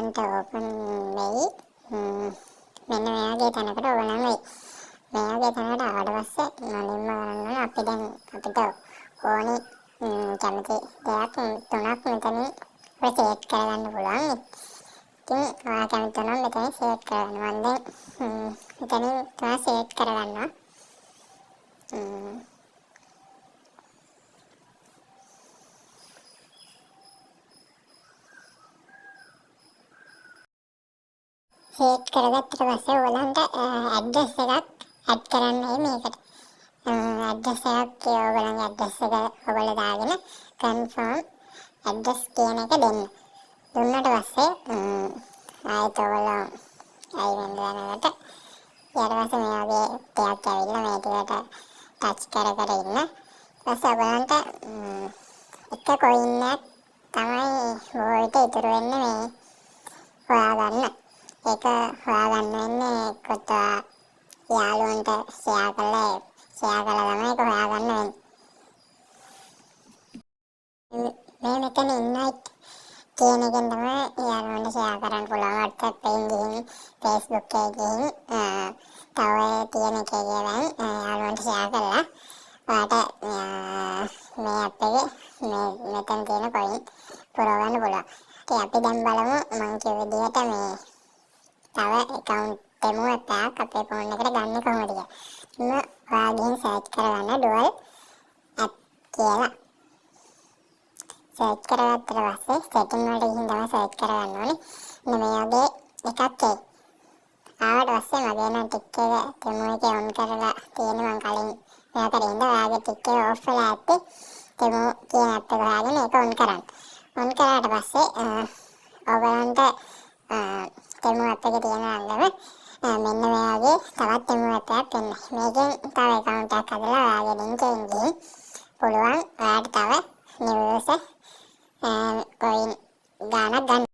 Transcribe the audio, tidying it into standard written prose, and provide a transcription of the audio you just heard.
ඔයගලන්ට ඕපන් වෙයි. මෙන්න මේ වගේ තැනකට ඕනම වෙයි. මේ වගේ තැනකට ආවට පස්සේ මුලින්ම කරන්න ඕනේ අපිට ඕනේ කැමති දෙයක් තුනක් මෙතනින් සෙට් කරගන්න පුළුවන්. ඉතින් ඔයා කැමති නම් මෙතන සෙට් කරගන්න. මම දැන් මෙතනින් තුන සෙට් කරගන්නවා. සෙට් කරගත්තට පස්සේ ඔයගලන්ට ඇඩ්‍රස් එකක් ඇඩ් කරන්නයි මේකට. ඇඩ්‍රස් එකක් ඔයගලගේ ඇඩ්‍රස් එක ඔයගොල්ලෝ දාගෙන කන්ෆර්ම් ඇඩ්‍රස් කියන එක දෙන්න. දුන්නට පස්සේ ආයෙත් ඔයගොල්ලෝ ආයෙත් යනකොට ඊට පස්සේ මේ වගේ දෙයක් ඇවිල්ලා මේ ටිකට ටච් කර කර ඉන්න. ඊපස්සේ ඔයගලන්ට එක කොයින් එකක් තමයි වෝල්ට ඉතුරු වෙන්නේ මේ හොයාගන්න. ඒක හොයාගන්න වෙන්නේ එක්කත් යාළුවන්ට ෂෙයා කළා තමයි ඒක හොයාගන්න වෙන්නේ. මේ මෙතන ඉන්වයිට් කියන එකෙන් තමයි යාළුවන්ට ෂෙයා කරන්න පුළුවන්. WhatsApp එකෙන් ගිහින් Facebook එකේ ගිහින් තව තියෙන එකේ ගිහින් යාළුවන්ට ෂෙයා කළා. ඔයාට මේ ඇප් එකේ මෙතන තියෙන කොයින් පුරව ගන්න පුළුවන්. ඉතින් අපි දැන් බලමු මම කිව්ව විදිහට මේ තව account demo එකක් අපේ ෆෝන් එකට ගන්න කොහොමද කියලා. ඔයා ගිහින් සර්ච් කරගන්න dual app කියලා. සර්ච් කරගත්තට පස්සේ setting වලට ගිහින් තමයි සර්ච් කරගන්න ඕනේ. මෙන්න මේ වගේ එකක් එයි. ආවට පස්සේ මගේ නම් ටික් එක demo එක on කරලා තියෙන්නේ මම කලින් මෙයාට ඉඳලා ඔයාගේ ටික් එක off වෙලා ඇත්තේ. demo කියන app එක හොයාගෙන ඒක on කරන්න. on කරාට පස්සේ ඔයගලන්ට demo app එකේ තියෙන අංගම මෙන්න මේ වගේ තවත් demo app එකක් එන්න. මේකෙන් තව account එකක් හදලා ඔයාගේ link එකෙන් ගිහින් පුළුවන් ඔයාට තව new user coin ගානක් ගන්න.